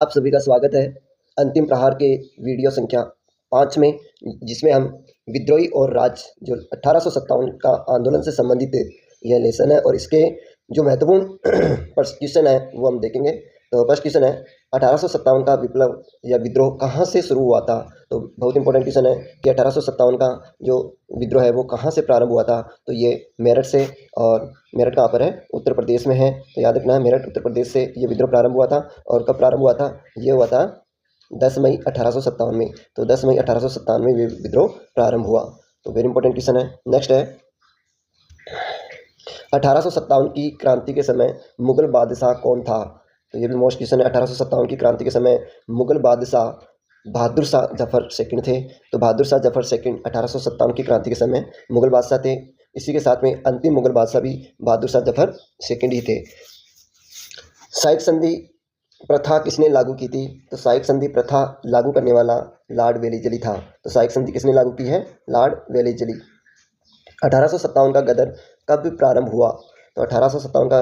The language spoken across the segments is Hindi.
आप सभी का स्वागत है अंतिम प्रहार के वीडियो संख्या 5 में, जिसमें हम विद्रोही और राज जो 1857 का आंदोलन से संबंधित यह लेसन है और इसके जो महत्वपूर्ण फर्स्ट क्वेश्चन है वो हम देखेंगे। तो फर्स्ट क्वेश्चन है 1857 का विप्लव या विद्रोह कहाँ से शुरू हुआ था। तो बहुत इंपॉर्टेंट क्वेश्चन है कि 1857 का जो विद्रोह है वो कहाँ से प्रारंभ हुआ था। तो ये मेरठ से, और मेरठ कहाँ पर है, उत्तर प्रदेश में है। तो याद रखना है, मेरठ उत्तर प्रदेश से ये विद्रोह प्रारंभ हुआ था। और कब प्रारंभ हुआ था? ये हुआ था 10 मई 1857 में। तो 10 मई 1857 में ये विद्रोह प्रारंभ हुआ। तो वेरी इंपॉर्टेंट क्वेश्चन है। नेक्स्ट है 1857 की क्रांति के समय मुगल बादशाह कौन था। तो ये भी मोस्ट क्वेश्चन है। 1857 की क्रांति के समय मुगल बादशाह बहादुर शाह जफर सेकंड थे। तो बहादुर शाह जफर सेकंड 1857 की क्रांति के समय मुगल बादशाह थे। इसी के साथ में अंतिम मुगल बादशाह भी बहादुर शाह जफर सेकंड ही थे। साइक संधि प्रथा किसने लागू की थी। तो साइक संधि प्रथा लागू करने वाला लॉर्ड वेलेस्ली था। तो साइक संधि किसने लागू की है? Lord Wellesley. 1857 का गदर कब प्रारंभ हुआ। तो 1857 का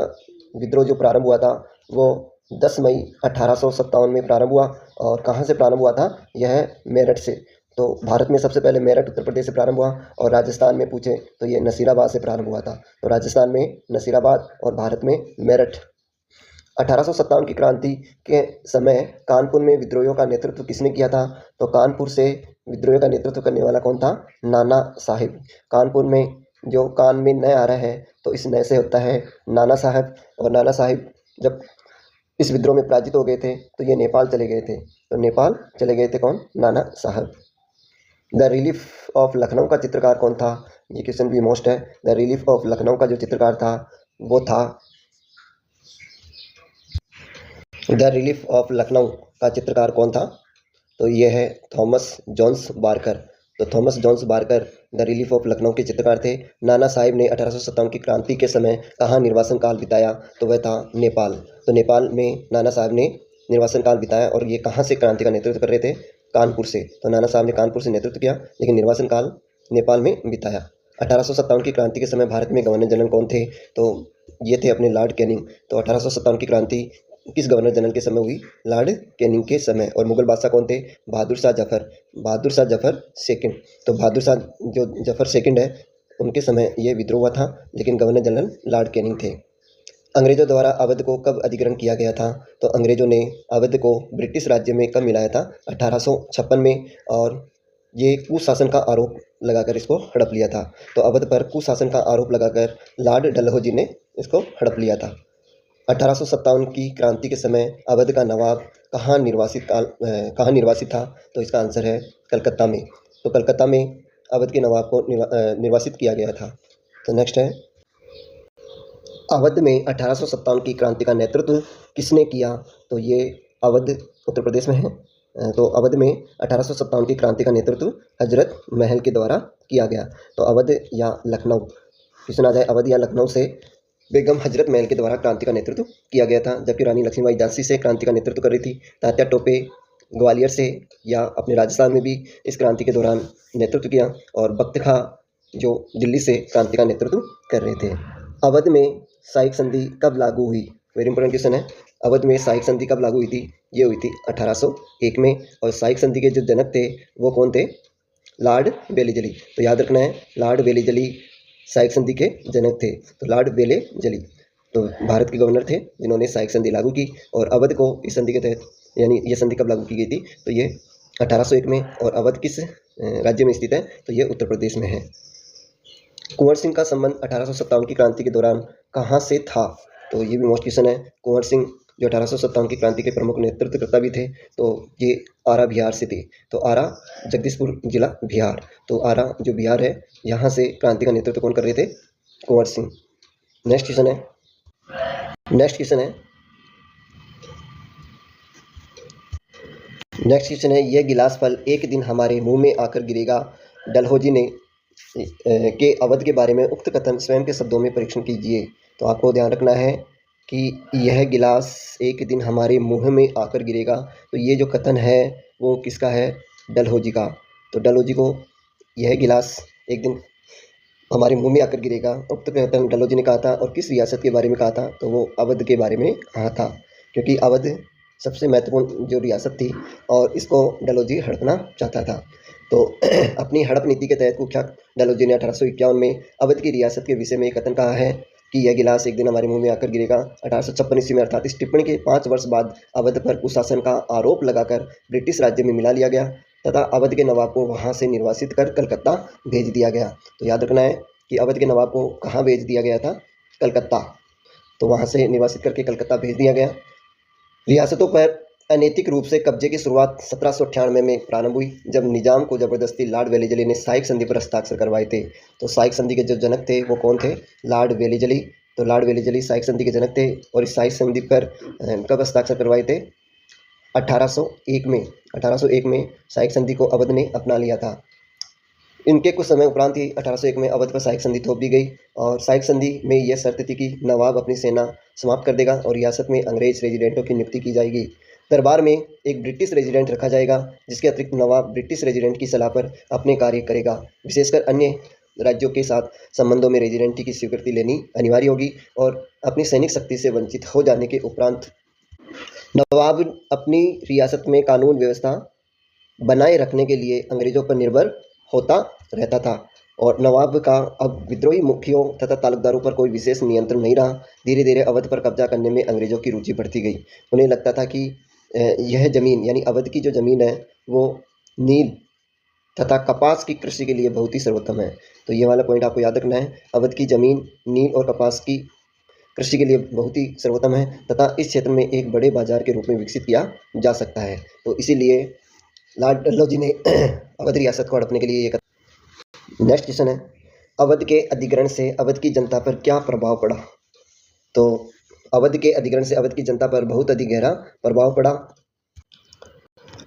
विद्रोह जो प्रारंभ हुआ था वो 10 मई 1857 में प्रारंभ हुआ। और कहाँ से प्रारंभ हुआ था? यह मेरठ से। तो भारत में सबसे पहले मेरठ उत्तर प्रदेश से प्रारंभ हुआ, और राजस्थान में पूछे तो ये नसीराबाद से प्रारंभ हुआ था। तो राजस्थान में नसीराबाद और भारत में मेरठ। 1857 की क्रांति के समय कानपुर में विद्रोहियों का नेतृत्व किसने किया था। तो कानपुर से विद्रोह का नेतृत्व करने वाला कौन था? नाना साहिब। कानपुर में जो कान में नय आ रहा है तो इस नय से होता है नाना साहब। और नाना साहिब जब इस विद्रोह में पराजित हो गए थे तो ये नेपाल चले गए थे। तो नेपाल चले गए थे कौन? नाना साहब। द रिलीफ ऑफ लखनऊ का चित्रकार कौन था। ये क्वेश्चन भी मोस्ट है। द रिलीफ ऑफ लखनऊ का जो चित्रकार था वो था द रिलीफ ऑफ लखनऊ का चित्रकार कौन था। तो ये है थॉमस जॉन्स बारकर। तो Thomas Jones Barker the relief of Lucknow के चित्रकार थे। नाना साहिब ने 1857 की क्रांति के समय कहाँ निर्वासन काल बिताया। तो वह था नेपाल। तो नेपाल में नाना साहब ने निर्वासन काल बिताया। और ये कहाँ से क्रांति का नेतृत्व कर रहे थे? कानपुर से। तो नाना साहब ने कानपुर से नेतृत्व किया, लेकिन निर्वासन काल नेपाल में बिताया। 1857 की क्रांति के समय भारत में गवर्नर जनरल कौन थे। तो ये थे अपने लॉर्ड कैनिंग। तो 1857 की क्रांति किस गवर्नर जनरल के समय हुई? लॉर्ड कैनिंग के समय। और मुगल बादशाह कौन थे? बहादुर शाह जफर। बहादुर शाह जफर सेकंड। तो बहादुर शाह जो जफर सेकंड है उनके समय ये विद्रोह हुआ था, लेकिन गवर्नर जनरल लॉर्ड कैनिंग थे। अंग्रेजों द्वारा अवध को कब अधिग्रहण किया गया था। तो अंग्रेजों ने अवध को ब्रिटिश राज्य में कब मिलाया था? 1856 में। और ये कुशासन का आरोप लगाकर इसको हड़प लिया था। तो अवध पर कुशासन का आरोप लगाकर लॉर्ड डलहौजी ने इसको हड़प लिया था। 1857 की क्रांति के समय अवध का नवाब कहाँ निर्वासित था। तो इसका आंसर है कलकत्ता में। तो कलकत्ता में अवध के नवाब को निर्वासित किया गया था। तो नेक्स्ट है अवध में 1857 की क्रांति का नेतृत्व किसने किया। तो ये अवध उत्तर प्रदेश में है। तो अवध में 1857 की क्रांति का नेतृत्व हजरत महल के द्वारा किया गया। तो अवध या लखनऊ, क्वेश्चन आ जाए अवध या लखनऊ से, बेगम हजरत महल के द्वारा क्रांति का नेतृत्व किया गया था। जबकि रानी लक्ष्मीबाई झांसी से क्रांति का नेतृत्व कर रही थी। तात्या टोपे ग्वालियर से या अपने राजस्थान में भी इस क्रांति के दौरान नेतृत्व किया। और बख्त खां जो दिल्ली से क्रांति का नेतृत्व कर रहे थे। अवध में साइक संधि कब लागू हुई? वेरी इंपॉर्टेंट क्वेश्चन है। अवध में साइक संधि कब लागू हुई थी? ये हुई थी 1801 में। और साइक संधि के जो जनक थे वो कौन थे? Lord Wellesley. तो याद रखना है, लॉर्ड वेलेस्ली साइक संधि के जनक थे। तो लॉर्ड वेलेस्ली तो भारत के गवर्नर थे जिन्होंने साइक संधि लागू की। और अवध को इस संधि के तहत, यानी ये संधि कब लागू की गई थी? तो ये 1801 में। और अवध किस राज्य में स्थित है? तो ये उत्तर प्रदेश में है। कुंवर सिंह का संबंध 1857 की क्रांति के दौरान कहाँ से था? तो ये भी मोस्ट क्वेश्चन है। कुंवर सिंह जो 1857 की क्रांति के प्रमुख नेतृत्वकर्ता भी थे, तो ये आरा बिहार से थे। तो आरा जगदीशपुर जिला बिहार। तो आरा जो बिहार है, यहाँ से क्रांति का नेतृत्व कौन कर रहे थे? कुंवर सिंह। नेक्स्ट क्वेश्चन है यह गिलास फल एक दिन हमारे मुंह में आकर गिरेगा। डलहौजी ने के अवध के बारे में उक्त कथन स्वयं के शब्दों में परीक्षण कीजिए। तो आपको ध्यान रखना है कि यह गिलास एक दिन हमारे मुंह में आकर गिरेगा। तो ये जो कथन है वो किसका है? डलहौजी का। तो डलहौजी को यह गिलास एक दिन हमारे मुंह में आकर गिरेगा उक्त कथन डलहौजी ने कहा था। और किस रियासत के बारे में कहा था? तो वो अवध के बारे में कहा था, क्योंकि अवध सबसे महत्वपूर्ण जो रियासत थी और इसको डलहौजी हड़पना चाहता था। तो अपनी हड़प नीति के तहत कुख्यात डलहौजी ने 1851 में अवध की रियासत के विषय में एक कथन कहा है कि यह गिलास एक दिन हमारे मुंह में आकर गिरेगा। 1856 ईस्वी में अर्थात इस टिप्पणी के 5 वर्ष बाद अवध पर कुशासन का आरोप लगाकर ब्रिटिश राज्य में मिला लिया गया तथा अवध के नवाब को वहां से निर्वासित कर कलकत्ता भेज दिया गया। तो याद रखना है कि अवध के नवाब को कहाँ भेज दिया गया था? कलकत्ता। तो वहां से निर्वासित करके कलकत्ता भेज दिया गया। रियासतों पर अनैतिक रूप से कब्जे की शुरुआत 1798 में प्रारंभ हुई, जब निजाम को जबरदस्ती लॉर्ड वेलेजली ने साइक संधि पर हस्ताक्षर करवाए थे। तो साइक संधि के जो जनक थे वो कौन थे? Lord Wellesley. तो लॉर्ड वेलेजली साइक संधि के जनक थे और इस साइक संधि पर कब हस्ताक्षर करवाए थे? 1801 में। 1801 में साइक संधि को अवध ने अपना लिया था। इनके कुछ समय उपरांत ही 1801 में अवध पर साइक संधि थोप दी गई और साइक संधि में यह शर्त थी कि नवाब अपनी सेना समाप्त कर देगा और रियासत में अंग्रेज रेजिडेंटों की नियुक्ति की जाएगी। दरबार में एक ब्रिटिश रेजिडेंट रखा जाएगा, जिसके अतिरिक्त नवाब ब्रिटिश रेजिडेंट की सलाह पर अपने कार्य करेगा। विशेषकर अन्य राज्यों के साथ संबंधों में रेजिडेंटी की स्वीकृति लेनी अनिवार्य होगी और अपनी सैनिक शक्ति से वंचित हो जाने के उपरांत नवाब अपनी रियासत में कानून व्यवस्था बनाए रखने के लिए अंग्रेजों पर निर्भर होता रहता था और नवाब का अब विद्रोही मुखियों तथा तालुकदारों पर कोई विशेष नियंत्रण नहीं रहा। धीरे धीरे अवध पर कब्जा करने में अंग्रेजों की रुचि बढ़ती गई। उन्हें लगता था कि यह ज़मीन यानी अवध की जो ज़मीन है वो नील तथा कपास की कृषि के लिए बहुत ही सर्वोत्तम है। तो ये वाला पॉइंट आपको याद रखना है। अवध की ज़मीन नील और कपास की कृषि के लिए बहुत ही सर्वोत्तम है तथा इस क्षेत्र में एक बड़े बाजार के रूप में विकसित किया जा सकता है। तो इसीलिए लॉर्ड डलहौजी ने अवध रियासत को हड़पने के लिए ये। नेक्स्ट क्वेश्चन है, अवध के अधिग्रहण से अवध की जनता पर क्या प्रभाव पड़ा? तो अवध के अधिग्रहण से अवध की जनता पर बहुत अधिक गहरा प्रभाव पड़ा।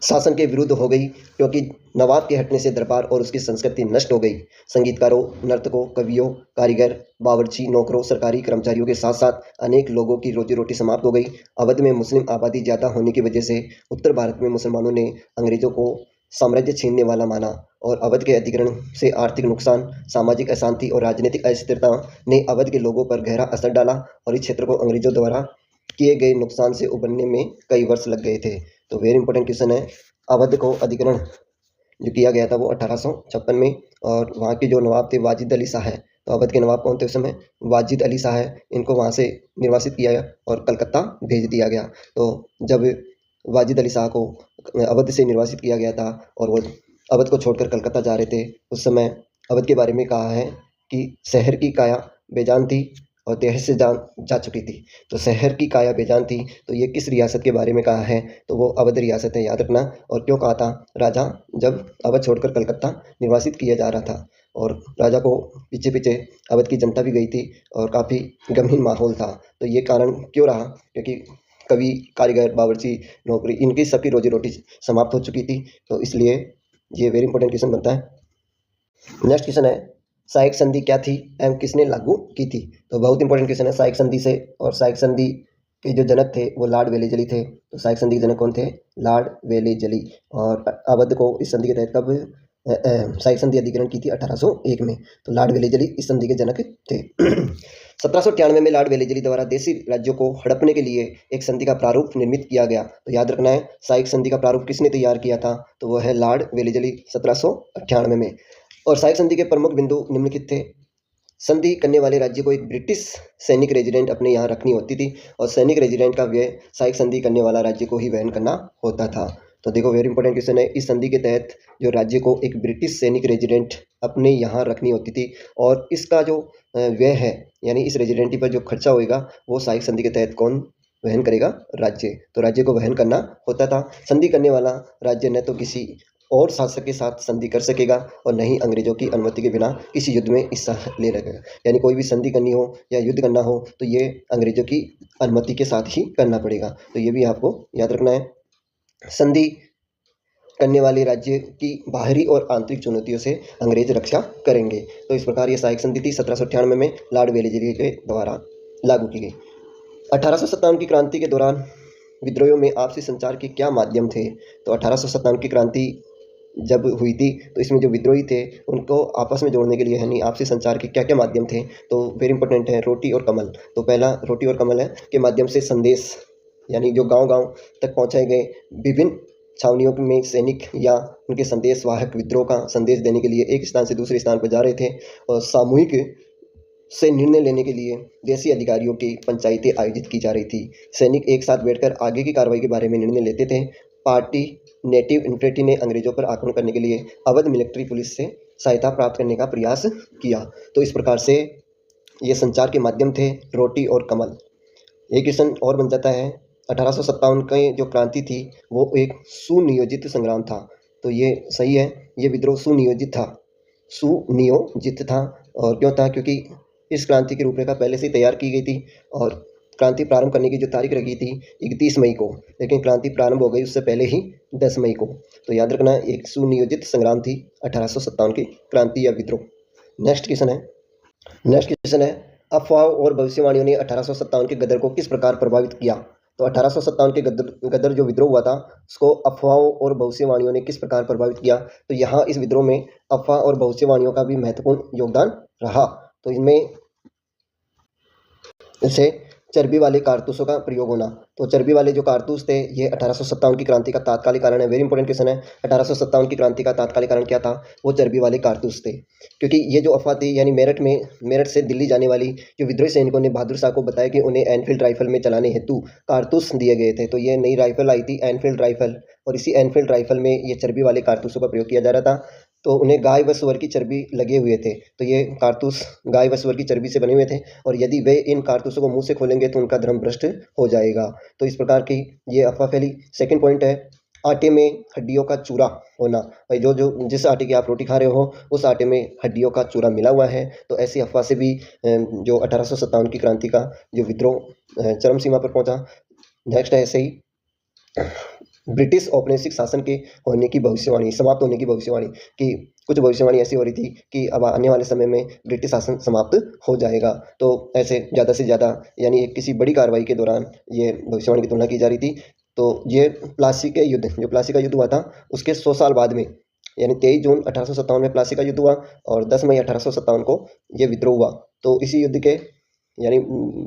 शासन के विरुद्ध हो गई, क्योंकि नवाब के हटने से दरबार और उसकी संस्कृति नष्ट हो गई। संगीतकारों, नर्तकों, कवियों, कारीगर, बावर्ची, नौकरों, सरकारी कर्मचारियों के साथ साथ अनेक लोगों की रोजी रोटी समाप्त हो गई। अवध में मुस्लिम आबादी ज़्यादा होने की वजह से उत्तर भारत में मुसलमानों ने अंग्रेजों को साम्राज्य छीनने वाला माना और अवध के अधिग्रहण से आर्थिक नुकसान, सामाजिक अशांति और राजनीतिक अस्थिरता ने अवध के लोगों पर गहरा असर डाला और इस क्षेत्र को अंग्रेजों द्वारा किए गए नुकसान से उबरने में कई वर्ष लग गए थे। तो वेरी इंपॉर्टेंट क्वेश्चन है, अवध को अधिग्रहण जो किया गया था वो 1856 में और वहाँ के जो नवाब थे वाजिद अली शाह है। तो अवध के नवाब कौन थे उस समय? वाजिद अली शाह है। इनको वहाँ से निर्वासित किया गया और कलकत्ता भेज दिया गया। तो जब वाजिद अली शाह को अवध से निर्वासित किया गया था और वो अवध को छोड़कर कलकत्ता जा रहे थे, उस समय अवध के बारे में कहा है कि शहर की काया बेजान थी और देह से जान जा चुकी थी। तो शहर की काया बेजान थी, तो ये किस रियासत के बारे में कहा है? तो वो अवध रियासत है, याद रखना। और क्यों कहा था? राजा जब अवध छोड़कर कलकत्ता निर्वासित किया जा रहा था और राजा को पीछे पीछे अवध की जनता भी गई थी और काफ़ी गमगीन माहौल था। तो ये कारण क्यों रहा? क्योंकि कवि, कारीगर, बावर्ची, नौकरी, इनकी सबकी रोजी रोटी समाप्त हो चुकी थी। तो इसलिए ये वेरी इंपॉर्टेंट क्वेश्चन बनता है। नेक्स्ट क्वेश्चन है, साइक संधि क्या थी एवं किसने लागू की थी? तो बहुत इंपॉर्टेंट क्वेश्चन है साइक संधि से। और साइक संधि के जो जनक थे वो लॉर्ड वेलेजली थे। तो साइक संधि के जनक कौन थे? Lord Wellesley. और अवध को इस संधि के तहत कब साइक संधि अधिग्रहण की थी? 1801 में। तो लॉर्ड वेलेजली इस संधि के जनक थे। 1798 में लॉर्ड वेलेजली द्वारा देशी राज्यों को हड़पने के लिए एक संधि का प्रारूप निर्मित किया गया। तो याद रखना है, साइक संधि का प्रारूप किसने तैयार किया था? तो वह है लॉर्ड वेलेजली 1798 में। और साइक संधि के प्रमुख बिंदु निम्नलिखित थे। संधि करने वाले राज्य को एक ब्रिटिश सैनिक रेजिडेंट अपने यहाँ रखनी होती थी और सैनिक रेजिडेंट का व्यय साइक संधि करने वाला राज्य को ही वहन करना होता था। तो देखो वेरी इंपॉर्टेंट क्वेश्चन है, इस संधि के तहत जो राज्य को एक ब्रिटिश सैनिक रेजिडेंट अपने यहाँ रखनी होती थी और इसका जो व्यय है यानी इस रेजिडेंटी पर जो खर्चा होएगा वो साइक संधि के तहत कौन वहन करेगा? राज्य। तो राज्य को वहन करना होता था। संधि करने वाला राज्य न तो किसी और शासक के साथ संधि कर सकेगा और न ही अंग्रेजों की अनुमति के बिना किसी युद्ध में हिस्सा ले सकेगा। यानी कोई भी संधि करनी हो या युद्ध करना हो तो ये अंग्रेजों की अनुमति के साथ ही करना पड़ेगा। तो ये भी आपको याद रखना है। संधि करने वाले राज्य की बाहरी और आंतरिक चुनौतियों से अंग्रेज रक्षा करेंगे। तो इस प्रकार ये साइक संधि थी 1798 में लॉर्ड वेलेजली के द्वारा लागू की गई। 1857 की क्रांति के दौरान विद्रोहियों में आपसी संचार के क्या माध्यम थे? तो 1857 की क्रांति जब हुई थी तो इसमें जो विद्रोही थे उनको आपस में जोड़ने के लिए यानी आपसी संचार के क्या क्या माध्यम थे? तो वेरी इंपॉर्टेंट है रोटी और कमल। तो पहला रोटी और कमल है के माध्यम से संदेश यानी जो गांव-गांव तक पहुंचाए गए विभिन्न छावनियों में सैनिक या उनके संदेशवाहक विद्रोह का संदेश देने के लिए एक स्थान से दूसरे स्थान पर जा रहे थे और सामूहिक से निर्णय लेने के लिए देशी अधिकारियों की पंचायतें आयोजित की जा रही थी। सैनिक एक साथ बैठकर आगे की कार्रवाई के बारे में निर्णय लेते थे। पार्टी नेटिव इन्फेंट्री ने अंग्रेजों पर आक्रमण करने के लिए अवध मिलिट्री पुलिस से सहायता प्राप्त करने का प्रयास किया। तो इस प्रकार से ये संचार के माध्यम थे रोटी और कमल। एक क्वेश्चन और बन जाता है, 1857 की जो क्रांति थी वो एक सुनियोजित संग्राम था। तो ये सही है, ये विद्रोह सुनियोजित था। और क्यों था? क्योंकि इस क्रांति की रूपरेखा पहले से ही तैयार की गई थी और क्रांति प्रारंभ करने की जो तारीख रखी थी 31 मई को, लेकिन क्रांति प्रारंभ हो गई उससे पहले ही 10 मई को। तो याद रखना, एक सुनियोजित संग्राम थी 1857 की क्रांति या विद्रोह। नेक्स्ट क्वेश्चन है, अफवाहों और भविष्यवाणियों ने 1857 के गदर को किस प्रकार प्रभावित किया? तो 1857 के गदर जो विद्रोह हुआ था उसको अफवाहों और भविष्यवाणियों ने किस प्रकार प्रभावित किया? तो यहाँ इस विद्रोह में अफवाह और भविष्यवाणियों का भी महत्वपूर्ण योगदान रहा। तो इनमें से चर्बी वाले कारतूसों का प्रयोग होना। तो चर्बी वाले जो कारतूस थे ये 1857 की क्रांति का तात्कालिक कारण है। वेरी इंपॉर्टेंट क्वेश्चन है, 1857 की क्रांति का तात्कालिक कारण क्या था? वो चर्बी वाले कारतूस थे। क्योंकि ये जो अफवाह थी, यानी मेरठ से दिल्ली जाने वाली जो विद्रोही सैनिकों ने बहादुर शाह को बताया कि उन्हें एनफील्ड राइफल में चलाने हेतु कारतूस दिए गए थे। तो ये नई राइफल आई थी एनफील्ड राइफल, और इसी एनफील्ड राइफल में ये चर्बी वाले कारतूसों का प्रयोग किया जा रहा था। तो उन्हें गाय व सूअर की चर्बी लगे हुए थे। तो ये कारतूस गाय व सूअर की चर्बी से बने हुए थे, और यदि वे इन कारतूसों को मुंह से खोलेंगे तो उनका धर्म भ्रष्ट हो जाएगा। तो इस प्रकार की ये अफवाह फैली। सेकंड पॉइंट है, आटे में हड्डियों का चूरा होना। भाई जिस आटे की आप रोटी खा रहे हो उस आटे में हड्डियों का चूरा मिला हुआ है। तो ऐसी अफवाह से भी जो 1857 की क्रांति का जो विद्रोह चरम सीमा पर पहुंचा। नेक्स्ट है ऐसे ही ब्रिटिश औपनिवेशिक शासन के होने की भविष्यवाणी, समाप्त होने की भविष्यवाणी, कि कुछ भविष्यवाणी ऐसी हो रही थी कि अब आने वाले समय में ब्रिटिश शासन समाप्त हो जाएगा। तो ऐसे ज़्यादा से ज़्यादा, यानी एक किसी बड़ी कार्रवाई के दौरान ये भविष्यवाणी की तुलना की जा रही थी। तो ये प्लासी का युद्ध हुआ था उसके 100 साल बाद में, यानी 23 जून 1857 में प्लासी का युद्ध हुआ और 10 मई 1857 को ये विद्रोह हुआ। तो इसी युद्ध के यानी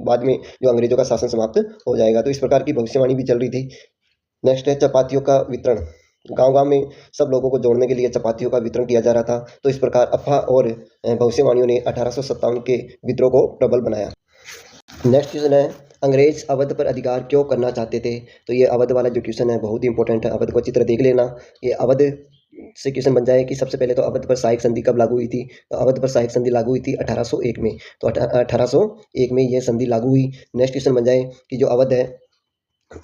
बाद में जो अंग्रेजों का शासन समाप्त हो जाएगा। तो इस प्रकार की भविष्यवाणी भी चल रही थी। नेक्स्ट है चपातियों का वितरण। गांव-गांव में सब लोगों को जोड़ने के लिए चपातियों का वितरण किया जा रहा था। तो इस प्रकार अफवाह और भविष्यवाणियों ने 1857 के विद्रोह को प्रबल बनाया। नेक्स्ट क्वेश्चन है, अंग्रेज अवध पर अधिकार क्यों करना चाहते थे? तो ये अवध वाला जो क्वेश्चन है बहुत ही इंपॉर्टेंट है, अवध को अच्छी तरह देख लेना। ये अवध से क्वेश्चन बन जाए कि सबसे पहले तो अवध पर सहायक संधि कब लागू हुई थी? तो अवध पर सहायक संधि लागू हुई थी 1801 में। तो 1801 में यह संधि लागू हुई। नेक्स्ट क्वेश्चन बन जाए कि जो अवध है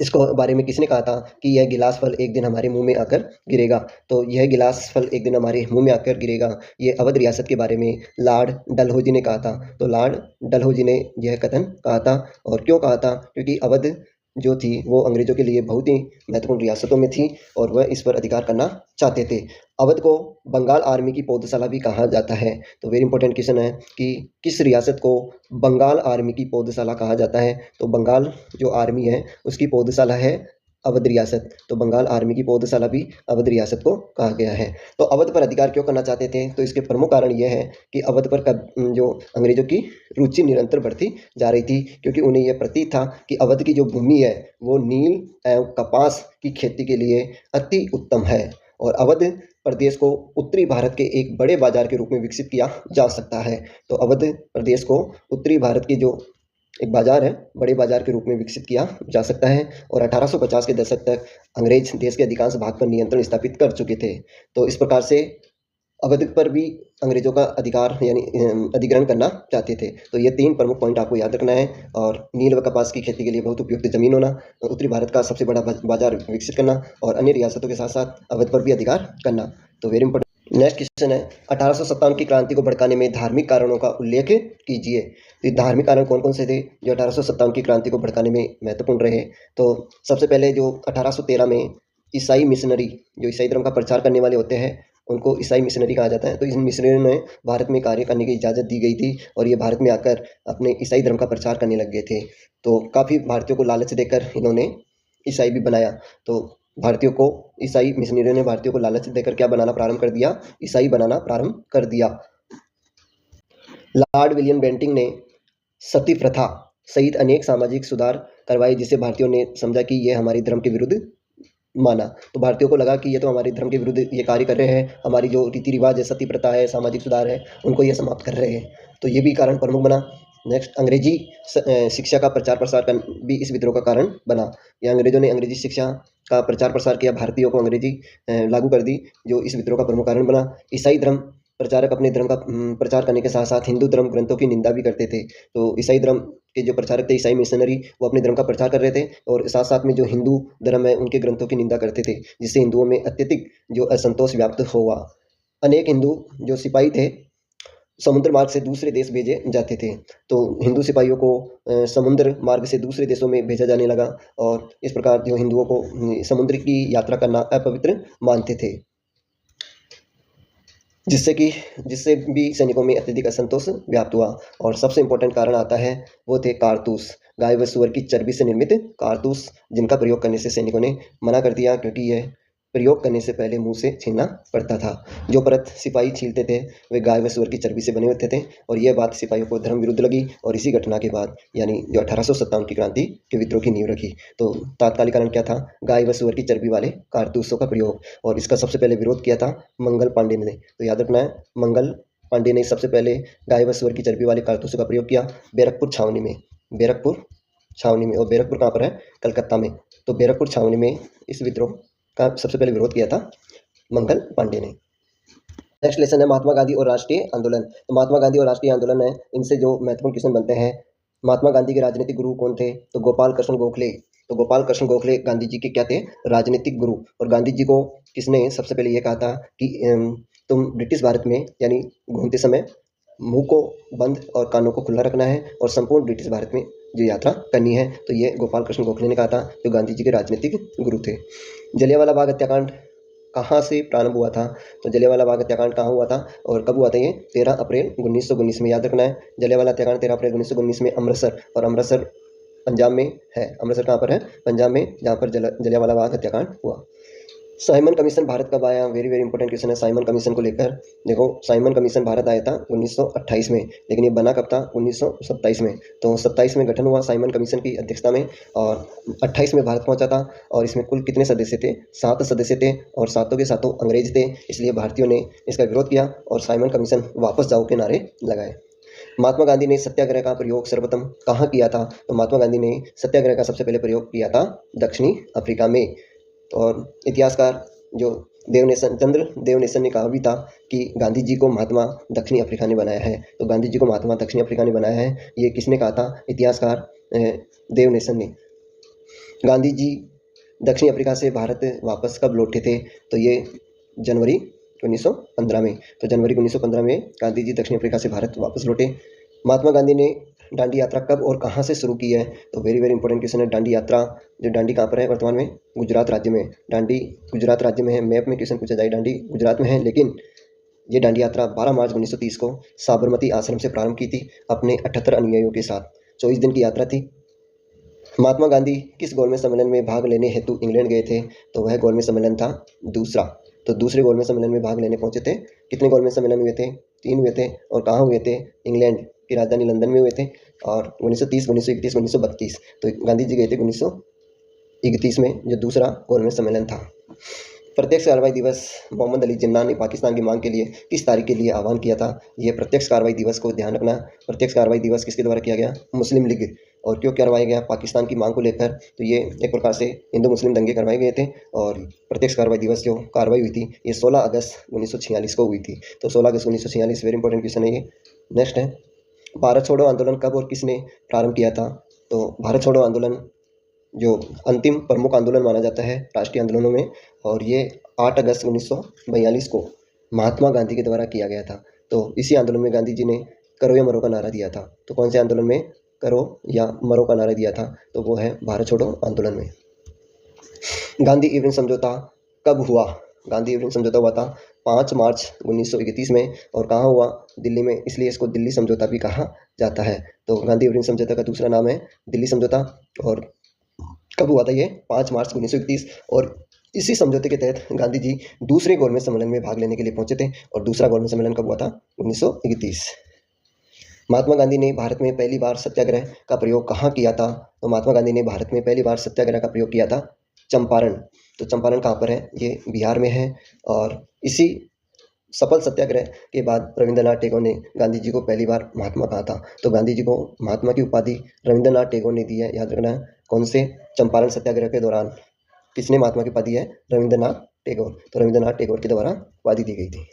इसको बारे में किसने कहा था कि यह गिलास फल एक दिन हमारे मुंह में आकर गिरेगा? तो यह गिलास फल एक दिन हमारे मुंह में आकर गिरेगा, ये अवध रियासत के बारे में लॉर्ड डलहौजी ने कहा था। तो लॉर्ड डलहौजी ने यह कथन कहा था। और क्यों कहा था? क्योंकि अवध जो थी वो अंग्रेजों के लिए बहुत ही महत्वपूर्ण रियासतों में थी और वह इस पर अधिकार करना चाहते थे। अवध को बंगाल आर्मी की पौधशाला भी कहा जाता है। तो वेरी इंपॉर्टेंट क्वेश्चन है कि किस रियासत को बंगाल आर्मी की पौधशाला कहा जाता है? तो बंगाल जो आर्मी है उसकी पौधशाला है अवध रियासत। तो बंगाल आर्मी की पौधशाला भी अवध रियासत को कहा गया है। तो अवध पर अधिकार क्यों करना चाहते थे? तो इसके प्रमुख कारण यह है कि अवध पर जो अंग्रेजों की रुचि निरंतर बढ़ती जा रही थी, क्योंकि उन्हें यह प्रतीत था कि अवध की जो भूमि है वो नील एवं कपास की खेती के लिए अति उत्तम है और अवध प्रदेश को उत्तरी भारत के एक बड़े बाजार के रूप में विकसित किया जा सकता है। तो अवध प्रदेश को उत्तरी भारत की जो एक बाजार है, बड़े बाजार के रूप में विकसित किया जा सकता है। और 1850 के दशक तक अंग्रेज देश के अधिकांश भाग पर नियंत्रण स्थापित कर चुके थे। तो इस प्रकार से अवध पर भी अंग्रेजों का अधिकार यानी अधिग्रहण करना चाहते थे। तो ये 3 प्रमुख पॉइंट आपको याद रखना है। और नील व कपास की खेती के लिए बहुत उपयुक्त जमीन होना, उत्तरी भारत का सबसे बड़ा बाजार विकसित करना और अन्य रियासतों के साथ साथ अवध पर भी अधिकार करना। तो वेरी इंपॉर्टेंट। नेक्स्ट क्वेश्चन है, 1857 की क्रांति को भड़काने में धार्मिक कारणों का उल्लेख कीजिए। तो धार्मिक कारण कौन कौन से थे जो 1857 की क्रांति को भड़काने में महत्वपूर्ण रहे? तो सबसे पहले जो 1813 में ईसाई मिशनरी, जो ईसाई धर्म का प्रचार करने वाले होते हैं उनको ईसाई मिशनरी कहा जाता है। तो इन मिशनरियों ने भारत में कार्य करने की इजाज़त दी गई थी और ये भारत में आकर अपने ईसाई धर्म का प्रचार करने लग गए थे। तो काफ़ी भारतीयों को लालच देकर इन्होंने ईसाई भी बनाया। तो भारतीयों को ईसाई मिशनरियों ने भारतीयों को लालच देकर क्या बनाना प्रारंभ कर दिया? ईसाई बनाना प्रारंभ कर दिया। लॉर्ड विलियम बेंटिंक ने सती प्रथा सहित अनेक सामाजिक सुधार करवाई, जिससे भारतीयों ने समझा कि ये हमारे धर्म के विरुद्ध माना। तो भारतीयों को लगा कि ये तो हमारे धर्म के विरुद्ध ये कार्य कर रहे हैं, हमारी जो रीति रिवाज है, सती प्रथा है, सामाजिक सुधार है, उनको ये समाप्त कर रहे हैं। तो ये भी कारण प्रमुख बना। नेक्स्ट, अंग्रेजी शिक्षा का प्रचार प्रसार भी इस विद्रोह का कारण बना। या अंग्रेजों ने अंग्रेजी शिक्षा का प्रचार प्रसार किया, भारतीयों को अंग्रेजी लागू कर दी, जो इस विद्रोह का प्रमुख कारण बना। ईसाई धर्म प्रचारक अपने धर्म का प्रचार करने के साथ साथ हिंदू धर्म ग्रंथों की निंदा भी करते थे। तो ईसाई धर्म के जो प्रचारक थे, ईसाई मिशनरी, वो अपने धर्म का प्रचार कर रहे थे और साथ साथ में जो हिंदू धर्म है उनके ग्रंथों की निंदा करते थे, जिससे हिंदुओं में अत्यधिक जो असंतोष व्याप्त हुआ। अनेक हिंदू जो सिपाही थे समुद्र मार्ग से दूसरे देश भेजे जाते थे। तो हिंदू सिपाहियों को समुद्र मार्ग से दूसरे देशों में भेजा जाने लगा और इस प्रकार जो हिंदुओं को समुद्र की यात्रा करना अपवित्र मानते थे, जिससे भी सैनिकों में अत्यधिक असंतोष व्याप्त हुआ। और सबसे इम्पोर्टेंट कारण आता है, वो थे कारतूस। गाय व सुअर की चर्बी से निर्मित कारतूस, जिनका प्रयोग करने से सैनिकों ने मना कर दिया, क्योंकि यह प्रयोग करने से पहले मुंह से छीलना पड़ता था। जो परत सिपाही छीलते थे वे गाय व सुअर की चर्बी से बने होते थे और यह बात सिपाहियों को धर्म विरुद्ध लगी और इसी घटना के बाद यानी जो 1857 की क्रांति के विद्रोह की नींव रखी। तो तात्कालिक कारण क्या था? गाय व सुअर की चर्बी वाले कारतूसों का प्रयोग, और इसका सबसे पहले विरोध किया था मंगल पांडे ने। तो याद रखना है, मंगल पांडे ने सबसे पहले गाय व सुअर की चर्बी वाले कारतूसों का प्रयोग किया बैरकपुर छावनी में। और बैरकपुर कहाँ पर है? कलकत्ता में। तो बैरकपुर छावनी में इस विद्रोह का सबसे पहले विरोध किया था मंगल पांडे ने। नेक्स्ट लेसन है महात्मा गांधी और राष्ट्रीय आंदोलन। तो महात्मा गांधी और राष्ट्रीय आंदोलन है, इनसे जो महत्वपूर्ण क्वेश्चन बनते हैं। महात्मा गांधी के राजनीतिक गुरु कौन थे? तो गोपाल कृष्ण गोखले। तो गोपाल कृष्ण गोखले गांधी जी के क्या थे? राजनीतिक गुरु। और गांधी जी को किसने सबसे पहले ये कहा था कि तुम ब्रिटिश भारत में यानी घूमते समय मुंह को बंद और कानों को खुला रखना है और संपूर्ण ब्रिटिश भारत में जो यात्रा करनी है। तो ये गोपाल कृष्ण गोखले ने कहा था, जो गांधी जी के राजनीतिक गुरु थे। जलियांवाला बाग हत्याकांड कहाँ से प्रारंभ हुआ था? तो जलियांवाला बाग हत्याकांड कहाँ हुआ था और कब हुआ था? ये 13 अप्रैल 1919 में। याद रखना है, जलियांवाला हत्याकांड 13 अप्रैल 1919 में अमृतसर, और अमृतसर पंजाब में है। अमृतसर कहाँ पर है? पंजाब में, जहाँ पर जलियांवाला बाग हत्याकांड हुआ। साइमन कमीशन भारत कब आया? वेरी वेरी इंपॉर्टेंट क्वेश्चन है साइमन कमीशन को लेकर। देखो, साइमन कमीशन भारत आया था 1928 में, लेकिन ये बना कब था? 1927 में। तो 27 में गठन हुआ साइमन कमीशन की अध्यक्षता में और 28 में भारत पहुंचा था। और इसमें कुल कितने सदस्य थे? 7 सदस्य थे और सातों के सातों अंग्रेज थे। इसलिए भारतीयों ने इसका विरोध किया और साइमन कमीशन वापस जाओ के नारे लगाए। महात्मा गांधी ने सत्याग्रह का प्रयोग सर्वप्रथम कहाँ किया था? तो महात्मा गांधी ने सत्याग्रह का सबसे पहले प्रयोग किया था दक्षिणी अफ्रीका में। और इतिहासकार जो चंद्र देवनेसन ने कहा भी था कि गांधी जी को महात्मा दक्षिणी अफ्रीका ने बनाया है। तो गांधी जी को महात्मा दक्षिणी अफ्रीका ने बनाया है, ये किसने कहा था? इतिहासकार देवनेसन ने। गांधी जी दक्षिणी अफ्रीका से भारत वापस कब लौटे थे? तो ये जनवरी 1915 में। तो जनवरी 1915 में गांधी जी दक्षिण अफ्रीका से भारत वापस लौटे। महात्मा गांधी ने दांडी यात्रा कब और कहाँ से शुरू की है? तो वेरी वेरी इंपॉर्टेंट क्वेश्चन है। दांडी यात्रा, जो दांडी कहाँ पर है वर्तमान में? गुजरात राज्य में। दांडी गुजरात राज्य में है। मैप में क्वेश्चन पूछा जाए, दांडी गुजरात में है, लेकिन ये दांडी यात्रा 12 मार्च 1930 को साबरमती आश्रम से प्रारंभ की थी अपने 78 अनुयायियों के साथ। 24 दिन की यात्रा थी। महात्मा गांधी किस गोलमेज सम्मेलन में भाग लेने हेतु इंग्लैंड गए थे? तो वह गोलमेज सम्मेलन था दूसरा। तो दूसरे गोलमेज सम्मेलन में भाग लेने पहुंचे थे। कितने गोलमेज सम्मेलन हुए थे? 3 हुए थे। और कहाँ हुए थे? इंग्लैंड की राजधानी लंदन में हुए थे। और 1930, 1931, 1932। तो गांधी जी गए थे 1931 में, जो दूसरा गोलमेज सम्मेलन था। प्रत्यक्ष कार्रवाई दिवस मोहम्मद अली जिन्ना ने पाकिस्तान की मांग के लिए किस तारीख के लिए आह्वान किया था? यह प्रत्यक्ष कार्रवाई दिवस को ध्यान रखना। प्रत्यक्ष कार्रवाई दिवस किसके द्वारा किया गया? मुस्लिम लीग। और क्यों करवाया गया? पाकिस्तान की मांग को लेकर। तो ये एक प्रकार से हिंदू मुस्लिम दंगे करवाए गए थे। और प्रत्यक्ष कार्रवाई दिवस जो कार्रवाई हुई थी, ये 16 अगस्त 1946 को हुई थी। तो 16 अगस्त 1946 वेरी इंपॉर्टेंट क्वेश्चन है ये। नेक्स्ट है, भारत छोड़ो आंदोलन कब और किसने प्रारंभ किया था? तो भारत छोड़ो आंदोलन जो अंतिम प्रमुख आंदोलन माना जाता है राष्ट्रीय आंदोलनों में, और ये 8 अगस्त 1942 को महात्मा गांधी के द्वारा किया गया था। तो इसी आंदोलन में गांधी जी ने करो या मरो का नारा दिया था। तो कौन से आंदोलन में करो या मरो का नारा दिया था? तो वो है भारत छोड़ो आंदोलन में। गांधी इरविन समझौता कब हुआ? गांधी इरविन समझौता हुआ था 5 मार्च 1931 में। और कहाँ हुआ? दिल्ली में, इसलिए इसको दिल्ली समझौता भी कहा जाता है। तो गांधी इरविन समझौता का दूसरा नाम है दिल्ली समझौता। और कब हुआ था ये? 5 मार्च 1931। और इसी समझौते के तहत गांधी जी दूसरे गोलमेज सम्मेलन में भाग लेने के लिए पहुंचे थे। और दूसरा गोलमेज सम्मेलन कब हुआ था? 1931। महात्मा गांधी ने भारत में पहली बार सत्याग्रह का प्रयोग कहाँ किया था? तो महात्मा गांधी ने भारत में पहली बार सत्याग्रह का प्रयोग किया था चंपारण। तो चंपारण कहाँ पर है? ये बिहार में है। और इसी सफल सत्याग्रह के बाद रविंद्रनाथ टैगोर ने गांधी जी को पहली बार महात्मा कहा था। तो गांधी जी को महात्मा की उपाधि रविंद्रनाथ टैगोर ने दी है, याद रखना है। कौन से? चंपारण सत्याग्रह के दौरान किसने महात्मा की उपाधि है? रविंद्रनाथ टैगोर। तो रविंद्रनाथ टैगोर के द्वारा उपाधि दी गई थी।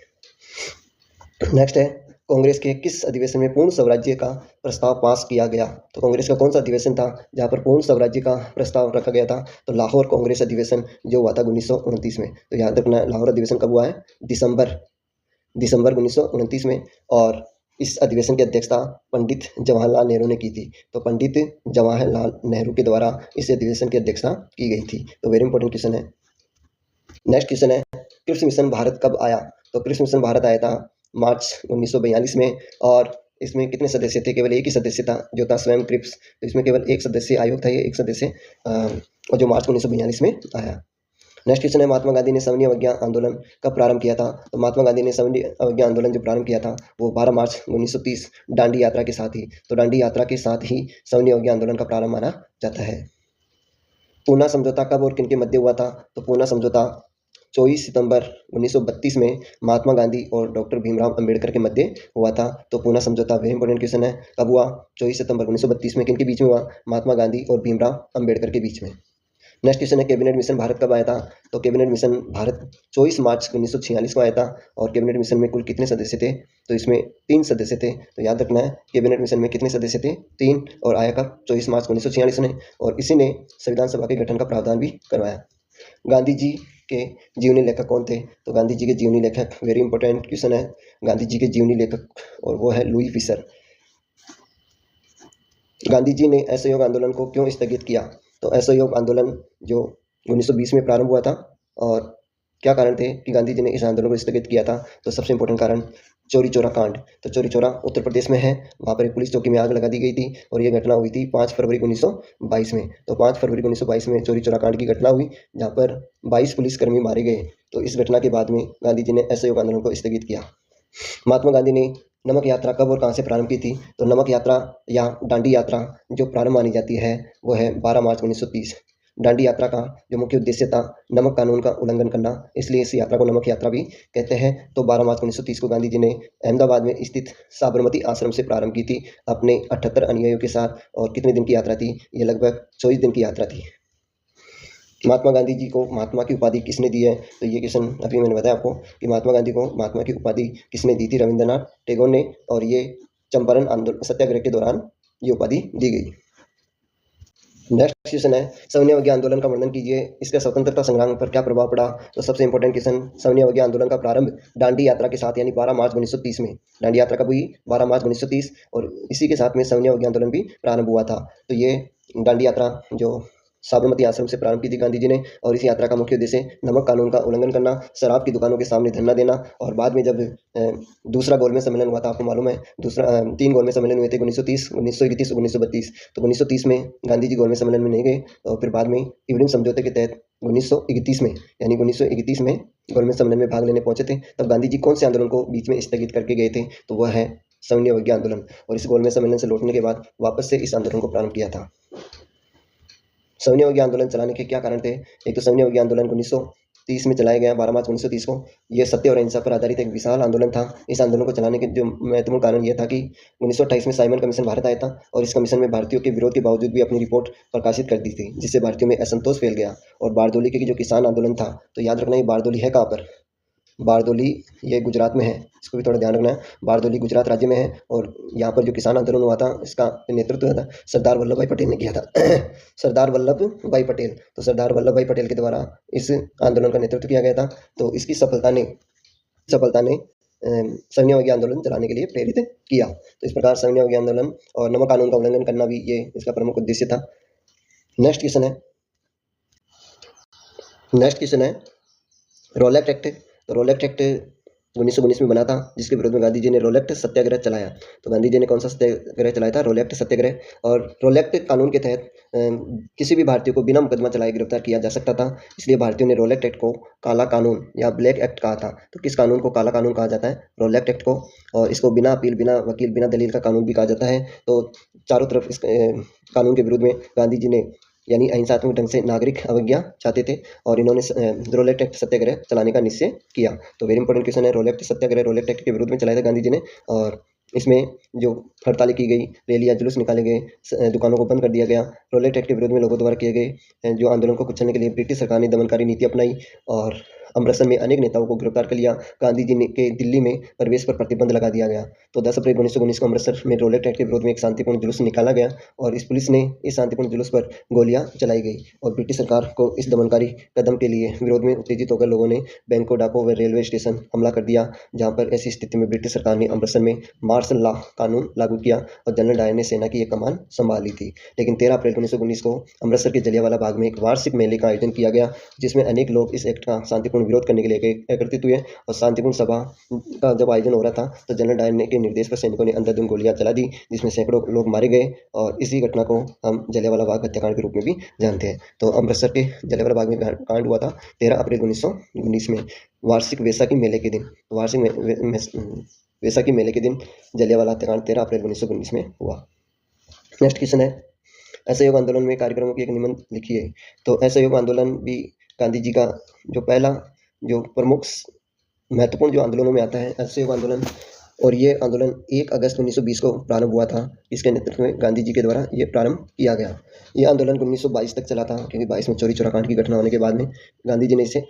नेक्स्ट है, कांग्रेस के किस अधिवेशन में पूर्ण स्वराज्य का प्रस्ताव पास किया गया? तो कांग्रेस का कौन सा अधिवेशन था जहां पर पूर्ण स्वराज्य का प्रस्ताव रखा गया था? तो लाहौर कांग्रेस अधिवेशन जो हुआ था 1929 में। तो याद रखना है, लाहौर अधिवेशन कब हुआ है? दिसंबर 1929 में। और इस अधिवेशन की अध्यक्षता पंडित जवाहरलाल नेहरू ने की थी। तो पंडित जवाहरलाल नेहरू के द्वारा इस अधिवेशन की अध्यक्षता की गई थी। तो वेरी इंपॉर्टेंट क्वेश्चन है। नेक्स्ट क्वेश्चन है, क्रिप्स मिशन भारत कब आया? तो क्रिप्स मिशन भारत आया था मार्च 1942 में। और इसमें कितने सदस्य थे? केवल एक ही सदस्य था जो था स्वयं क्रिप्स। तो इसमें केवल एक सदस्य आयोग था, ये एक सदस्य और जो मार्च 1942 में आया। नेक्स्ट क्वेश्चन है, महात्मा गांधी ने सविनय अवज्ञा आंदोलन कब प्रारंभ किया था? तो महात्मा गांधी ने सविनय अवज्ञा आंदोलन जो प्रारंभ किया था वो 12 मार्च 1930 दांडी यात्रा के साथ ही। तो दांडी यात्रा के साथ ही सविनय अवज्ञा आंदोलन का प्रारंभ माना जाता है। पूना समझौता कब और किनके मध्य हुआ था? तो पूना समझौता 24 सितंबर 1932 में महात्मा गांधी और डॉक्टर भीमराव अंबेडकर के मध्य हुआ था। तो पूना समझौता वेरी इंपॉर्टेंट क्वेश्चन है, कब हुआ? 24 सितंबर 1932 में। किनके बीच में हुआ? महात्मा गांधी और भीमराव अंबेडकर के बीच में। नेक्स्ट क्वेश्चन है, कैबिनेट मिशन भारत कब आया था? तो कैबिनेट मिशन भारत 24 मार्च 1946 को आया था। और कैबिनेट मिशन में कुल कितने सदस्य थे? तो इसमें 3 सदस्य थे। तो याद रखना है, कैबिनेट मिशन में कितने सदस्य थे? 3। और आया कब? 24 मार्च 1946 में। और इसी ने संविधान सभा के गठन का प्रावधान भी करवाया। गांधी जी के जीवनी लेखक कौन थे? तो गांधी जी के जीवनी लेखक वेरी इंपॉर्टेंट क्वेश्चन है, गांधी जी के जीवनी लेखक, और वो है लुई फिशर। गांधी जी ने असहयोग आंदोलन को क्यों स्थगित किया? तो असहयोग आंदोलन जो 1920 में प्रारंभ हुआ था, और क्या कारण थे कि गांधी जी ने इस आंदोलन को स्थगित किया था? तो सबसे इंपॉर्टेंट कारण चौरी चौरा कांड। तो चौरी चौरा उत्तर प्रदेश में है, वहाँ पर एक पुलिस चौकी में आग लगा दी गई थी और ये घटना हुई थी 5 फरवरी 1922 में। तो 5 फरवरी 1922 में चौरी चौरा कांड की घटना हुई, जहाँ पर 22 पुलिसकर्मी मारे गए। तो इस घटना के बाद में गांधी जी ने असहयोग आंदोलन को स्थगित किया। महात्मा गांधी ने नमक यात्रा कब और कहाँ से प्रारंभ की थी? तो नमक यात्रा या दांडी यात्रा जो प्रारंभ मानी जाती है वो है 12 मार्च 1930। दांडी यात्रा का जो मुख्य उद्देश्य था नमक कानून का उल्लंघन करना, इसलिए इस यात्रा को नमक यात्रा भी कहते हैं। तो 12 मार्च 1930 को गांधी जी ने अहमदाबाद में स्थित साबरमती आश्रम से प्रारंभ की थी अपने 78 अनुयायियों के साथ। और कितने दिन की यात्रा थी? ये लगभग 24 दिन की यात्रा थी। महात्मा गांधी जी को महात्मा की उपाधि किसने दी है? तो ये क्वेश्चन अभी मैंने बताया आपको कि महात्मा गांधी को महात्मा की उपाधि किसने दी थी? रविंद्रनाथ टैगोर ने। और ये चंपारण आंदोलन सत्याग्रह के दौरान ये उपाधि दी गई। नेक्स्ट क्वेश्चन है, सविनय अवज्ञा आंदोलन का वर्णन कीजिए, इसका स्वतंत्रता संग्राम पर क्या प्रभाव पड़ा? तो सबसे इंपॉर्टेंट क्वेश्चन, सविनय अवज्ञा आंदोलन का प्रारंभ दांडी यात्रा के साथ यानी 12 मार्च 1930 में। दांडी यात्रा कब हुई? 12 मार्च 1930। और इसी के साथ में सविनय अवज्ञा आंदोलन भी प्रारंभ हुआ था। तो ये दांडी यात्रा जो साबरमती आश्रम से प्रारंभ की थी गांधी जी ने। और इस यात्रा का मुख्य उद्देश्य नमक कानून का उल्लंघन करना, शराब की दुकानों के सामने धरना देना। और बाद में जब दूसरा गोलमेज सम्मेलन हुआ था, आपको मालूम है, दूसरा 3 गोलमेज सम्मेलन हुए थे 1930, 1931, 1932। तो 1930 में गांधी जी गोलमेज सम्मेलन में नहीं गए। और फिर बाद में इवरिंग समझौते के तहत 1931 में, यानी 1931 में गोलमेज सम्मेलन में भाग लेने पहुंचे थे। तब गांधी जी कौन से आंदोलन को बीच में स्थगित करके गए थे? तो वह है सविनय अवज्ञा आंदोलन। और इस गोलमेज सम्मेलन से लौटने के बाद वापस से इस आंदोलन को प्रारंभ किया था। सविनय अवज्ञा आंदोलन चलाने के क्या कारण थे? एक तो सविनय अवज्ञा आंदोलन 1930 में चलाया गया, 12 मार्च 1930 को। यह सत्य और अहिंसा पर आधारित एक विशाल आंदोलन था। इस आंदोलन को चलाने के जो महत्वपूर्ण कारण यह था कि 1928 में साइमन कमीशन भारत आया था, और इस कमीशन में भारतीयों के विरोध के बावजूद भी अपनी रिपोर्ट प्रकाशित कर दी थी, जिससे भारतीयों में असंतोष फैल गया। और बारदोली के जो किसान आंदोलन था, तो याद रखना ये बारदोली है कहाँ पर? बारदोली ये गुजरात में है, इसको भी थोड़ा ध्यान रखना है। बारदोली गुजरात राज्य में है। और यहाँ पर जो किसान आंदोलन हुआ था, इसका नेतृत्व था सरदार वल्लभ भाई पटेल ने किया था। सरदार वल्लभ भाई पटेल। तो सरदार वल्लभ भाई पटेल के द्वारा इस आंदोलन का नेतृत्व किया गया था। तो इसकी सफलता ने सविनय अवज्ञा आंदोलन चलाने के लिए प्रेरित किया। तो इस प्रकार सविनय अवज्ञा आंदोलन और नमक कानून का उल्लंघन करना भी ये इसका प्रमुख उद्देश्य था। नेक्स्ट क्वेश्चन है रॉलेट एक्ट। तो रॉलेट एक्ट 1919 में बना था, जिसके विरोध में गांधी जी ने रोल एक्ट सत्याग्रह चलाया। तो गांधी जी ने कौन सा सत्याग्रह चलाया था? रोल एक्ट सत्याग्रह। और रोल एक्ट कानून के तहत किसी भी भारतीय को बिना मुकदमा चलाए गिरफ्तार किया जा सकता था, इसलिए भारतीयों ने रोल एक्ट को काला कानून या ब्लैक एक्ट कहा था। तो किस कानून को काला कानून कहा जाता है? रोल एक्ट को। और इसको बिना अपील, बिना वकील, बिना दलील का कानून भी कहा जाता है। तो चारों तरफ इस कानून के विरोध में गांधी जी ने यानी अहिंसात्मक ढंग से नागरिक अवज्ञा चाहते थे, और इन्होंने रोल एक्ट सत्याग्रह चलाने का निश्चय किया। तो वेरी इंपॉर्टेंट क्वेश्चन है, रोल एक्ट सत्याग्रह रोल एक्ट के विरोध में चलाया था गांधी जी ने। और इसमें जो हड़तालें की गई, रैलियां, जुलूस निकाले गए, दुकानों को बंद कर दिया गया। रोल एक्ट के विरोध में लोगों द्वारा किए गए जो आंदोलन को कुचलने के लिए ब्रिटिश सरकार ने दमनकारी नीति अपनाई, और अमृतसर में अनेक नेताओं को गिरफ्तार कर लिया। गांधी जी ने के दिल्ली में प्रवेश पर प्रतिबंध लगा दिया गया। तो 10 अप्रैल 1919 को अमृतसर में रोल एक्ट के विरोध में एक शांतिपूर्ण जुलूस निकाला गया, और इस पुलिस ने इस शांतिपूर्ण जुलूस पर गोलियां चलाई गई। और ब्रिटिश सरकार को इस दमनकारी कदम के लिए विरोध में उत्तेजित होकर लोगों ने बैंकों, डाकों व रेलवे स्टेशन हमला कर दिया, जहां पर ऐसी स्थिति में ब्रिटिश सरकार ने अमृतसर में मार्शल लॉ कानून लागू किया, और जनरल डायर ने सेना की एक कमान संभाली थी। लेकिन 13 अप्रैल 1919 को अमृतसर के जलियांवाला बाग में एक वार्षिक मेले का आयोजन किया गया, जिसमें अनेक लोग इस एक्ट का शांतिपूर्ण विरोध करने के लिए एकत्रित हुए। और शांतिपूर्ण सभा का जब आयोजन हो रहा था, तो जनरल डायर के निर्देश पर सैनिकों ने अंधाधुंध गोलियां चला दी, जिसमें सैकड़ों लोग मारे गए। और इसी घटना को हम जलियांवाला बाग हत्याकांड के रूप में भी जानते हैं। तो अमृतसर के जलियांवाला बाग में कांड हुआ था 13 अप्रैल 1919 में, वार्षिक वैसाखी मेले के दिन। वैसाखी मेले के दिन जलियांवाला हत्याकांड 13 अप्रैल 1919 में हुआ। नेक्स्ट क्वेश्चन है, असहयोग आंदोलन में कार्यक्रमों की एक निबंध लिखिए। तो असहयोग आंदोलन भी गांधी जी का जो पहला, जो प्रमुख महत्वपूर्ण जो आंदोलनों में आता है असहयोग आंदोलन, और ये आंदोलन 1 अगस्त 1920 को प्रारंभ हुआ था। इसके नेतृत्व में गांधी जी के द्वारा ये प्रारंभ किया गया। ये आंदोलन 1922 तक चला था, क्योंकि 22 में चोरी चोराकांड की घटना होने के बाद में गांधी जी ने इसे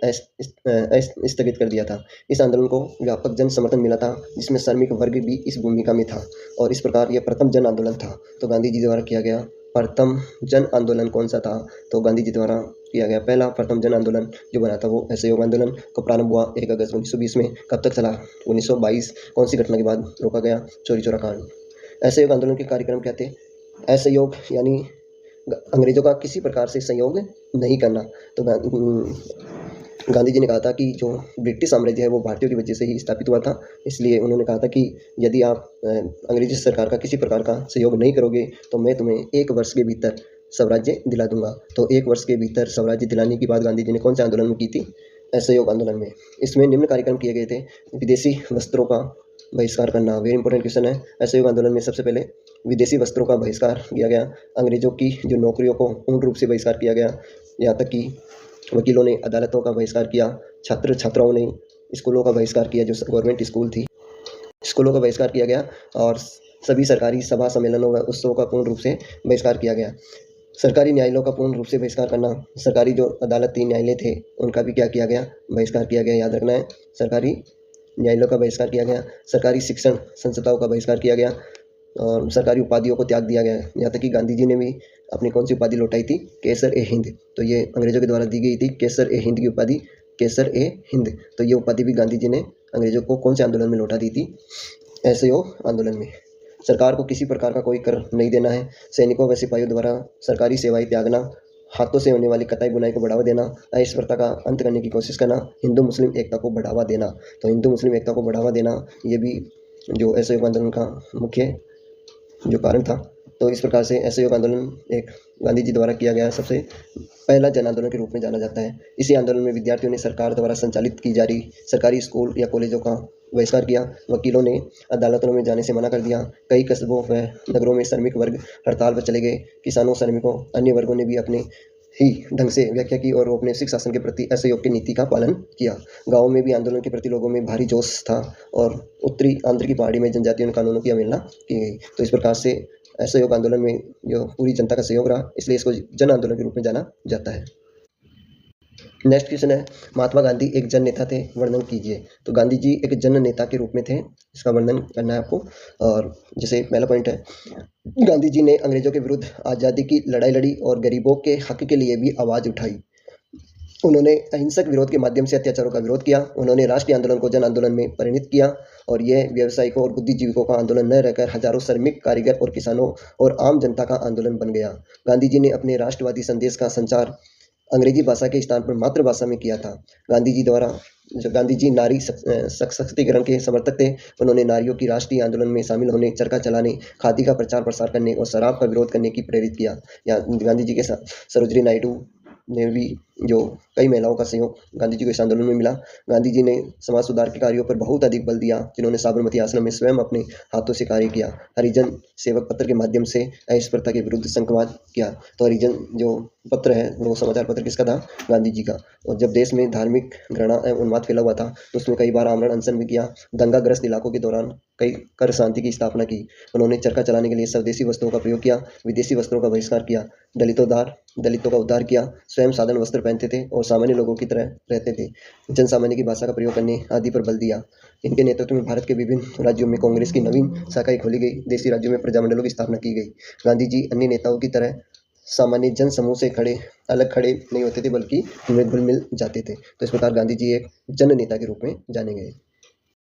स्थगित कर दिया था। इस आंदोलन को व्यापक जन समर्थन मिला था, जिसमें श्रमिक वर्ग भी इस भूमिका में था, और इस प्रकार यह प्रथम जन आंदोलन था। तो गांधी जी द्वारा किया गया प्रथम जन आंदोलन कौन सा था? तो गांधी जी द्वारा किया गया पहला प्रथम जन आंदोलन जो बना था वो असहयोग आंदोलन को प्रारंभ हुआ 1 अगस्त 1920 में। कब तक चला? 1922। कौन सी घटना के बाद रोका गया? चोरी चोरा कांड। असहयोग आंदोलन के कार्यक्रम क्या थे? असहयोग यानी अंग्रेजों का किसी प्रकार से सहयोग नहीं करना। तो गांधी जी ने कहा था कि जो ब्रिटिश साम्राज्य है वो भारतीयों की वजह से ही स्थापित हुआ था, इसलिए उन्होंने कहा था कि यदि आप अंग्रेजी सरकार का किसी प्रकार का सहयोग नहीं करोगे तो मैं तुम्हें 1 वर्ष के भीतर स्वराज्य दिला दूंगा। तो 1 वर्ष के भीतर स्वराज्य दिलाने की बात गांधी जी ने कौन से आंदोलन में की थी? असहयोग आंदोलन में। इसमें निम्न कार्यक्रम किए गए थे। विदेशी वस्त्रों का बहिष्कार करना, वेरी इंपॉर्टेंट क्वेश्चन है। असहयोग आंदोलन में सबसे पहले विदेशी वस्त्रों का बहिष्कार किया गया, अंग्रेजों की जो नौकरियों को पूर्ण रूप से बहिष्कार किया गया, यहाँ तक कि वकीलों ने अदालतों का बहिष्कार किया, छात्र छात्राओं ने स्कूलों का बहिष्कार किया, जो गवर्नमेंट स्कूल थी स्कूलों का बहिष्कार किया गया, और सभी सरकारी सभा सम्मेलनों व उत्सवों का पूर्ण रूप से बहिष्कार किया गया। सरकारी न्यायालयों का पूर्ण रूप से बहिष्कार करना, सरकारी जो अदालती न्यायालय थे उनका भी क्या किया गया? बहिष्कार किया गया। याद रखना है, सरकारी न्यायालयों का बहिष्कार किया गया, सरकारी शिक्षण संस्थाओं का बहिष्कार किया गया, और सरकारी उपाधियों को त्याग दिया गया। यहाँ तक कि गांधी जी ने भी अपनी कौन सी उपाधि लौटाई थी? केसर ए हिंद। तो ये अंग्रेजों के द्वारा दी गई थी केसर ए हिंद की उपाधि, केसर ए हिंद। तो ये उपाधि भी गांधी जी ने अंग्रेजों को कौन से आंदोलन में लौटा दी थी? असहयोग आंदोलन में। सरकार को किसी प्रकार का कोई कर नहीं देना है, सैनिकों व सिपाहियों द्वारा सरकारी सेवाएं त्यागना, हाथों से होने वाली कताई बुनाई को बढ़ावा देना, अस्पृश्यता का अंत करने की कोशिश करना, हिंदू मुस्लिम एकता को बढ़ावा देना। तो हिंदू मुस्लिम एकता को बढ़ावा देना ये भी जो असहयोग आंदोलन का मुख्य जो कारण था। तो इस प्रकार से असहयोग आंदोलन एक गांधी जी द्वारा किया गया सबसे पहला जन आंदोलन के रूप में जाना जाता है। इसी आंदोलन में विद्यार्थियों ने सरकार द्वारा संचालित की जा रही सरकारी स्कूल या कॉलेजों का बहिष्कार किया, वकीलों ने अदालतों में जाने से मना कर दिया, कई कस्बों व नगरों में श्रमिक वर्ग हड़ताल पर चले गए, किसानों, श्रमिकों, अन्य वर्गों ने भी अपने ही ढंग से व्याख्या की और औपनिवेशिक शासन के प्रति असहयोग की नीति का पालन किया। गाँव में भी आंदोलन के प्रति लोगों में भारी जोश था, और उत्तरी आंध्र की पहाड़ी में जनजातियों ने कानूनों की अवहेलना की गई। तो इस प्रकार से असहयोग आंदोलन में जो पूरी जनता का सहयोग रहा, इसलिए इसको जन आंदोलन के रूप में जाना जाता है। नेक्स्ट क्वेश्चन है, महात्मा गांधी एक जन नेता थे, वर्णन कीजिए। तो गांधी जी एक जन नेता के रूप में थे, इसका वर्णन करना है आपको। और जैसे पहला पॉइंट है, गांधी जी ने अंग्रेजों के विरुद्ध आज़ादी की लड़ाई लड़ी और गरीबों के हक के लिए भी आवाज़ उठाई। उन्होंने अहिंसक विरोध के माध्यम से अत्याचारों का विरोध किया। उन्होंने राष्ट्रीय आंदोलन को जन आंदोलन में परिणत किया, और यह व्यावसायिकों और बुद्धिजीवियों का आंदोलन न रहकर हजारों श्रमिक, कारीगर और किसानों और आम जनता का आंदोलन बन गया। गांधी जी ने अपने राष्ट्रवादी संदेश का संचार अंग्रेजी भाषा के स्थान पर मातृभाषा में किया था। गांधी जी द्वारा जो गांधी जी नारी सशक्तिकरण के समर्थक थे। उन्होंने नारियों की राष्ट्रीय आंदोलन में शामिल होने, चरखा चलाने, खादी का प्रचार-प्रसार करने और शराब का विरोध करने की प्रेरित किया। यहाँ गांधी जी के साथ सरोजिनी नायडू ने भी जो कई महिलाओं का सहयोग गांधी जी को इस आंदोलन में मिला। गांधी जी ने समाज सुधार के कार्यों पर बहुत अधिक बल दिया, जिन्होंने साबरमती आश्रम में स्वयं अपने हाथों से कार्य किया। हरिजन सेवक पत्र के माध्यम से अहिंसा प्रथा के विरुद्ध संवाद किया। तो हरिजन जो पत्र है वो समाचार पत्र किसका था? गांधी जी का। और जब देश में धार्मिक घृणा एवं उन्माद फैला हुआ था तो उसमें कई बार आमरण अनशन भी किया। दंगाग्रस्त इलाकों के दौरान कई कर शांति की स्थापना की। उन्होंने चरखा चलाने के लिए स्वदेशी वस्त्रों का प्रयोग किया, विदेशी वस्त्रों का बहिष्कार किया, दलितों का उद्धार किया, स्वयं साधारण वस्त्र पहनते थे और सामान्य लोगों की तरह रहते थे। जन सामान्य की भाषा का प्रयोग करने आदि पर बल दिया। इनके नेतृत्व में भारत के विभिन्न राज्यों में कांग्रेस की नवीन शाखाएं खोली गई। देशी राज्यों में प्रजामंडलों की स्थापना की गई। गांधी जी अन्य नेताओं की तरह सामान्य जन समूह से अलग खड़े नहीं होते थे, बल्कि उनमें घुल मिल जाते थे। तो इस प्रकार गांधी जी एक जन नेता के रूप में जाने गए।